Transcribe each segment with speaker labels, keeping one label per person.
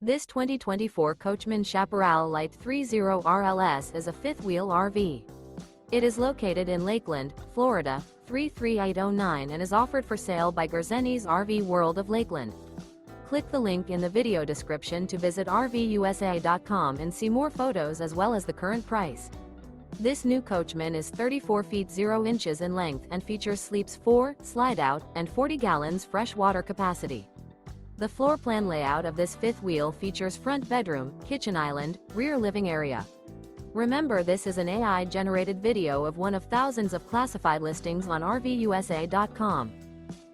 Speaker 1: This 2024 Coachmen Chaparral Lite 30 RLS is a fifth-wheel RV. It is located in Lakeland, Florida, 33809 and is offered for sale by Gerzeny's RV World of Lakeland. Click the link in the video description to visit RVUSA.com and see more photos as well as the current price. This new Coachmen is 34 feet 0 inches in length and features sleeps 4, Slideout, and 40 gallons fresh water capacity. The floor plan layout of this fifth wheel features front bedroom, kitchen island, rear living area. Remember, this is an AI-generated video of one of thousands of classified listings on RVUSA.com.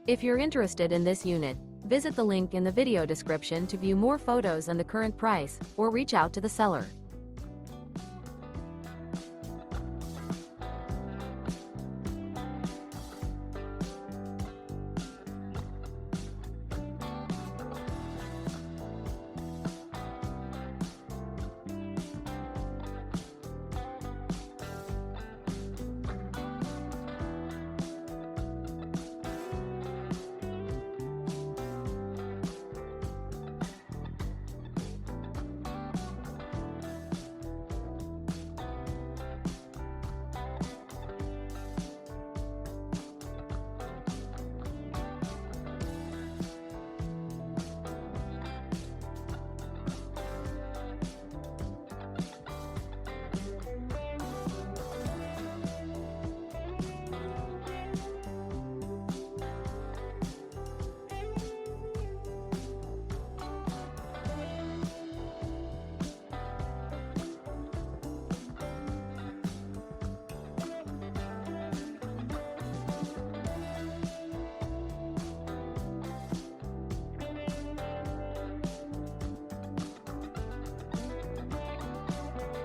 Speaker 1: If you're interested in this unit, visit the link in the video description to view more photos and the current price, or reach out to the seller.